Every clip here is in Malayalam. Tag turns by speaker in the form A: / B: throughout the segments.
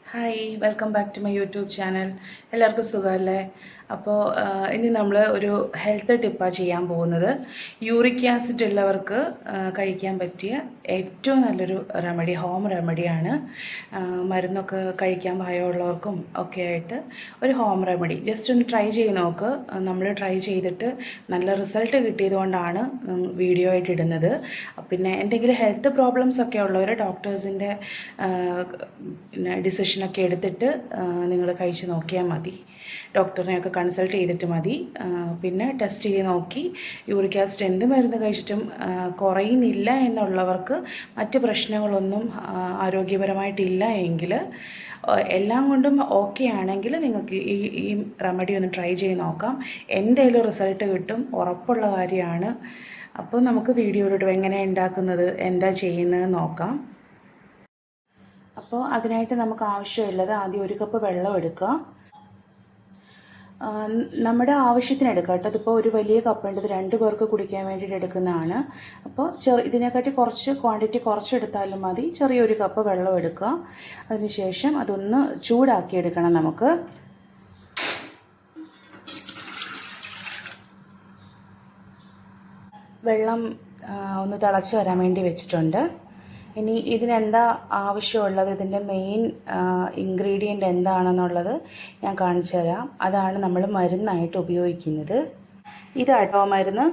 A: Hi welcome back to my YouTube channel. എല്ലാവർക്കും സുഖമല്ലേ? അപ്പോൾ ഇനി നമ്മൾ ഒരു ഹെൽത്ത് ടിപ്പാണ് ചെയ്യാൻ പോകുന്നത്. യൂറിക് ആസിഡ് ഉള്ളവർക്ക് കഴിക്കാൻ പറ്റിയ ഏറ്റവും നല്ലൊരു റെമഡി, ഹോം റെമഡിയാണ്. മരുന്നൊക്കെ കഴിക്കാൻ ഭയമുള്ളവർക്കും ഒക്കെ ആയിട്ട് ഒരു ഹോം റെമഡി. ജസ്റ്റ് ഒന്ന് ട്രൈ ചെയ്ത് നോക്ക്. നമ്മൾ ട്രൈ ചെയ്തിട്ട് നല്ല റിസൾട്ട് കിട്ടിയതുകൊണ്ടാണ് വീഡിയോ ആയിട്ട് ഇടുന്നത്. പിന്നെ എന്തെങ്കിലും ഹെൽത്ത് പ്രോബ്ലംസ് ഒക്കെ ഉള്ളവർ ഡോക്ടേഴ്സിൻ്റെ പിന്നെ ഡിസിഷനൊക്കെ എടുത്തിട്ട് നിങ്ങൾ കഴിച്ച് നോക്കിയാൽ മതി. ഡോക്ടറിനെയൊക്കെ കൺസൾട്ട് ചെയ്തിട്ട് മതി. പിന്നെ ടെസ്റ്റ് ചെയ്ത് നോക്കി യൂറിക് ആസിഡ് എന്ത് മരുന്ന് കഴിച്ചിട്ടും കുറയുന്നില്ല എന്നുള്ളവർക്ക്, മറ്റ് പ്രശ്നങ്ങളൊന്നും ആരോഗ്യപരമായിട്ടില്ല എങ്കിൽ, എല്ലാം കൊണ്ടും ഓക്കെ ആണെങ്കിൽ നിങ്ങൾക്ക് ഈ റെമഡി ഒന്ന് ട്രൈ ചെയ്ത് നോക്കാം. എന്തായാലും റിസൾട്ട് കിട്ടും, ഉറപ്പുള്ള കാര്യമാണ്. അപ്പോൾ നമുക്ക് വീഡിയോയിലോട്ട് എങ്ങനെയാണ് ഉണ്ടാക്കുന്നത്, എന്താ ചെയ്യുന്നത് നോക്കാം. അപ്പോൾ അതിനായിട്ട് നമുക്ക് ആവശ്യമുള്ളത്, ആദ്യം 1 കപ്പ് വെള്ളം എടുക്കുക. നമ്മുടെ ആവശ്യത്തിന് എടുക്കുക കേട്ടോ. അതിപ്പോൾ ഒരു വലിയ കപ്പുണ്ട്, ഇത് 2 പേർക്ക് കുടിക്കാൻ വേണ്ടിയിട്ട് എടുക്കുന്നതാണ്. അപ്പോൾ ഇതിനെക്കാട്ടി കുറച്ച് ക്വാണ്ടിറ്റി കുറച്ചെടുത്താലും മതി. ചെറിയൊരു കപ്പ് വെള്ളം എടുക്കുക. അതിനുശേഷം അതൊന്ന് ചൂടാക്കി എടുക്കണം നമുക്ക്. വെള്ളം ഒന്ന് തിളച്ച് വരാൻ വേണ്ടി വെച്ചിട്ടുണ്ട്. ഇനി ഇതിനെന്താ ആവശ്യമുള്ളത്, ഇതിൻ്റെ മെയിൻ ഇൻഗ്രീഡിയൻ്റ് എന്താണെന്നുള്ളത് ഞാൻ കാണിച്ചു തരാം. അതാണ് നമ്മൾ മരുന്നായിട്ട് ഉപയോഗിക്കുന്നത്. ഇതാട്ടോ മരുന്ന്.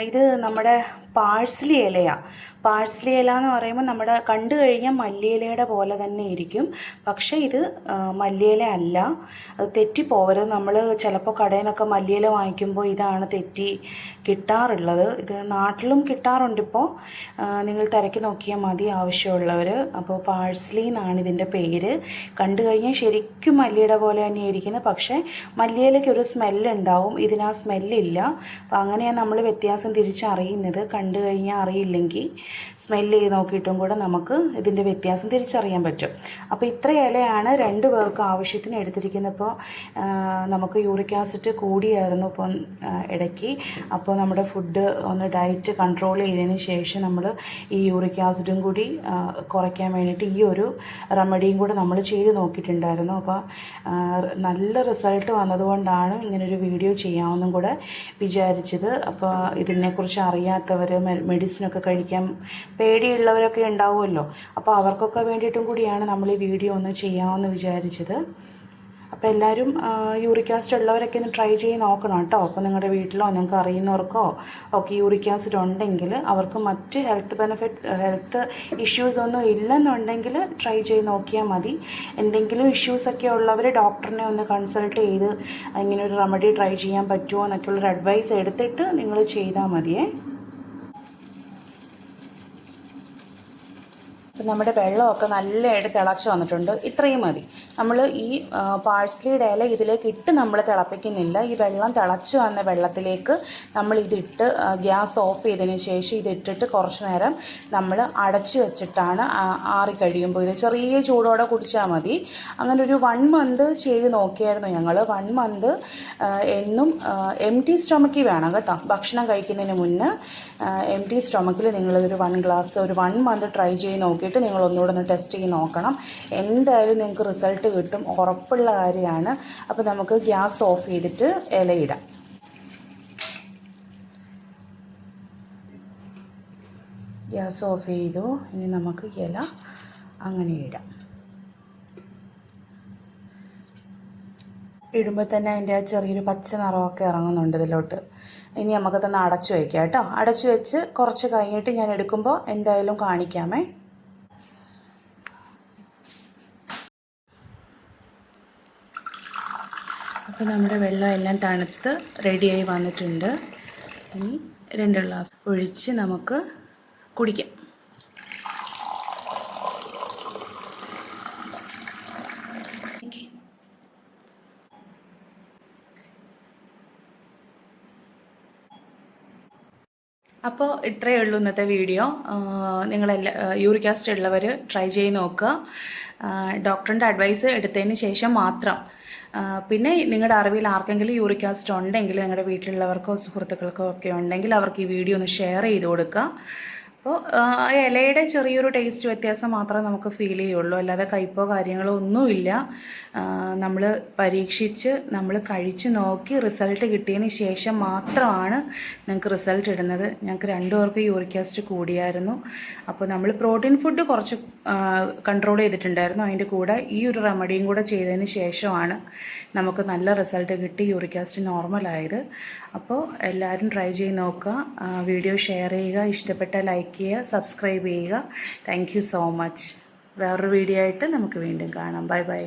A: ഇത് നമ്മുടെ പാഴ്സ്ലി ഇലയാണ്. പാഴ്സ്ലി ഇല എന്ന് പറയുമ്പോൾ നമ്മുടെ കണ്ടു കഴിഞ്ഞാൽ മല്ലിയിലയുടെ പോലെ തന്നെ ഇരിക്കും. പക്ഷേ ഇത് മല്ലിയില അല്ല. അത് തെറ്റിപ്പോവരുത്. നമ്മൾ ചിലപ്പോൾ കടയിൽ നിന്നൊക്കെ മല്ലിയില വാങ്ങിക്കുമ്പോൾ ഇതാണ് തെറ്റി കിട്ടാറുള്ളത്. ഇത് നാട്ടിലും കിട്ടാറുണ്ട് ഇപ്പോൾ. നിങ്ങൾ തിരക്കി നോക്കിയാൽ മതി ആവശ്യമുള്ളവർ. അപ്പോൾ പാഴ്സ്ലി എന്നാണ് ഇതിൻ്റെ പേര്. കണ്ടു കഴിഞ്ഞാൽ ശരിക്കും മല്ലിയുടെ പോലെ തന്നെ ഇരിക്കുന്നത്. പക്ഷേ മല്ലിയിലയ്ക്ക് ഒരു സ്മെല്ലുണ്ടാവും, ഇതിന് ആ സ്മെല്ലില്ല. അപ്പോൾ അങ്ങനെയാണ് നമ്മൾ വ്യത്യാസം തിരിച്ചറിയുന്നത്. കണ്ടു കഴിഞ്ഞാൽ അറിയില്ലെങ്കിൽ സ്മെല്ല് ചെയ്ത് നോക്കിയിട്ടും കൂടെ നമുക്ക് ഇതിൻ്റെ വ്യത്യാസം തിരിച്ചറിയാൻ പറ്റും. അപ്പോൾ ഇത്ര ഇലയാണ് 2 പേർക്ക് ആവശ്യത്തിന് എടുത്തിരിക്കുന്നത്. ഇപ്പോൾ നമുക്ക് യൂറിക് ആസിഡ് കൂടിയായിരുന്നു ഇപ്പം ഇടയ്ക്ക്. അപ്പോൾ നമ്മുടെ ഫുഡ് ഒന്ന് ഡയറ്റ് കൺട്രോൾ ചെയ്തതിന് ശേഷം നമ്മൾ ഈ യൂറിക് ആസിഡും കൂടി കുറയ്ക്കാൻ വേണ്ടിയിട്ട് ഈ ഒരു റെമഡിയും കൂടെ നമ്മൾ ചെയ്ത് നോക്കിയിട്ടുണ്ടായിരുന്നു. അപ്പോൾ നല്ല റിസൾട്ട് വന്നതുകൊണ്ടാണ് ഇങ്ങനൊരു വീഡിയോ ചെയ്യാമെന്നും കൂടെ വിചാരിച്ചത്. അപ്പോൾ ഇതിനെക്കുറിച്ച് അറിയാത്തവർ, മെഡിസിനൊക്കെ കഴിക്കാൻ പേടിയുള്ളവരൊക്കെ ഉണ്ടാവുമല്ലോ, അപ്പോൾ അവർക്കൊക്കെ വേണ്ടിയിട്ടും കൂടിയാണ് നമ്മൾ ഈ വീഡിയോ ഒന്ന് ചെയ്യാമെന്ന് വിചാരിച്ചത്. അപ്പോൾ എല്ലാവരും യൂറിക് ആസിഡ് ഉള്ളവരൊക്കെ ഒന്ന് ട്രൈ ചെയ്ത് നോക്കണം കേട്ടോ. അപ്പോൾ നിങ്ങളുടെ വീട്ടിലോ നിങ്ങൾക്ക് അറിയുന്നവർക്കോ ഒക്കെ യൂറിക് ആസിഡ് ഉണ്ടെങ്കിൽ, അവർക്ക് മറ്റ് ഹെൽത്ത് ഇഷ്യൂസ് ഒന്നും ഇല്ലെന്നുണ്ടെങ്കിൽ ട്രൈ ചെയ്ത് നോക്കിയാൽ മതി. എന്തെങ്കിലും ഇഷ്യൂസൊക്കെ ഉള്ളവർ ഡോക്ടറിനെ ഒന്ന് കൺസൾട്ട് ചെയ്ത് ഇങ്ങനെ ഒരു റെമഡി ട്രൈ ചെയ്യാൻ പറ്റുമോ എന്നൊക്കെയുള്ളൊരു അഡ്വൈസ് എടുത്തിട്ട് നിങ്ങൾ ചെയ്താൽ മതിയേ. അപ്പം നമ്മുടെ വെള്ളമൊക്കെ നല്ലതായിട്ട് തിളച്ച് വന്നിട്ടുണ്ട്. ഇത്രയും മതി. നമ്മൾ ഈ പാഴ്സ്ലിയുടെ ഇല ഇതിലേക്ക് ഇട്ട് നമ്മൾ തിളപ്പിക്കുന്നില്ല. ഈ വെള്ളം തിളച്ച് വന്ന വെള്ളത്തിലേക്ക് നമ്മൾ ഇതിട്ട് ഗ്യാസ് ഓഫ് ചെയ്തതിന് ശേഷം ഇതിട്ടിട്ട് കുറച്ച് നേരം നമ്മൾ അടച്ച് വെച്ചിട്ടാണ് ആറിക്കഴിയുമ്പോൾ ഇത് ചെറിയ ചൂടോടെ കുടിച്ചാൽ മതി. അങ്ങനെ ഒരു 1 മന്ത് ചെയ്ത് നോക്കിയായിരുന്നു ഞങ്ങൾ. 1 മന്ത് എന്നും എംപ്റ്റി സ്റ്റൊമക്കിൽ വേണം കേട്ടോ. ഭക്ഷണം കഴിക്കുന്നതിന് മുന്നേ എംപ്റ്റി സ്റ്റൊമക്കിൽ നിങ്ങളിതൊരു 1 ഗ്ലാസ് ഒരു 1 മന്ത് ട്രൈ ചെയ്ത് നോക്കിയിട്ട് നിങ്ങൾ ഒന്നുകൂടെ ഒന്ന് ടെസ്റ്റ് ചെയ്ത് നോക്കണം. എന്തായാലും നിങ്ങൾക്ക് റിസൾട്ട് കിട്ടും, ഉറപ്പുള്ള കാര്യമാണ്. അപ്പോൾ നമുക്ക് ഗ്യാസ് ഓഫ് ചെയ്തിട്ട് ഇലയിടാം. ഗ്യാസ് ഓഫ് ചെയ്തു. ഇനി നമുക്ക് ഇല അങ്ങനെ ഇടാം. ഇടുമ്പോൾ തന്നെ അതിൻ്റെ ആ ചെറിയൊരു പച്ച നിറമൊക്കെ ഇറങ്ങുന്നുണ്ട് ഇതിലോട്ട്. ഇനി നമുക്കതൊന്ന് അടച്ചു വയ്ക്കാം കേട്ടോ. അടച്ചു വെച്ച് കുറച്ച് കഴിഞ്ഞിട്ട് ഞാൻ എടുക്കുമ്പോൾ എന്തായാലും കാണിക്കാമേ. അപ്പോൾ നമ്മുടെ വെള്ളം എല്ലാം തണുത്ത് റെഡിയായി വന്നിട്ടുണ്ട്. ഇനി 2 ഗ്ലാസ് ഒഴിച്ച് നമുക്ക് കുടിക്കാം. അപ്പോൾ ഇത്രയേ ഉള്ളൂ ഇന്നത്തെ വീഡിയോ. യൂറിക് ആസിഡ് ഉള്ളവർ ട്രൈ ചെയ്ത് നോക്കുക. ഡോക്ടറിൻ്റെ അഡ്വൈസ് എടുത്തതിന് ശേഷം മാത്രം. പിന്നെ നിങ്ങളുടെ അറിവിൽ ആർക്കെങ്കിലും യൂറിക് ആസിഡ് ഉണ്ടെങ്കിൽ, നിങ്ങളുടെ വീട്ടിലുള്ളവർക്കോ സുഹൃത്തുക്കൾക്കോ ഒക്കെ ഉണ്ടെങ്കിൽ അവർക്ക് ഈ വീഡിയോ ഒന്ന് ഷെയർ ചെയ്ത് കൊടുക്കുക. അപ്പോൾ ആ ഇലയുടെ ചെറിയൊരു ടേസ്റ്റ് വ്യത്യാസം മാത്രമേ നമുക്ക് ഫീൽ ചെയ്യുള്ളൂ, അല്ലാതെ കയ്പോ കാര്യങ്ങളോ ഒന്നുമില്ല. നമ്മൾ പരീക്ഷിച്ച് നമ്മൾ കഴിച്ച് നോക്കി റിസൾട്ട് കിട്ടിയതിന് ശേഷം മാത്രമാണ് ഞങ്ങൾക്ക് റിസൾട്ട് ഇടുന്നത്. ഞങ്ങൾക്ക് 2 പേർക്ക് യൂറിക് ആസിഡ് കൂടിയായിരുന്നു. അപ്പോൾ നമ്മൾ പ്രോട്ടീൻ ഫുഡ് കുറച്ച് കൺട്രോൾ ചെയ്തിട്ടുണ്ടായിരുന്നു. അതിൻ്റെ കൂടെ ഈ ഒരു റെമഡിയും കൂടെ ചെയ്തതിന് ശേഷമാണ് നമുക്ക് നല്ല റിസൾട്ട് കിട്ടി യൂറിക് ആസിഡ് നോർമലായത്. അപ്പോൾ എല്ലാവരും ട്രൈ ചെയ്ത് നോക്കുക. വീഡിയോ ഷെയർ ചെയ്യുക, ഇഷ്ടപ്പെട്ടാൽ ലൈക്ക് ചെയ്യുക, സബ്സ്ക്രൈബ് ചെയ്യുക. Thank you so much. വേറൊരു വീഡിയോ ആയിട്ട് നമുക്ക് വീണ്ടും കാണാം. Bye bye.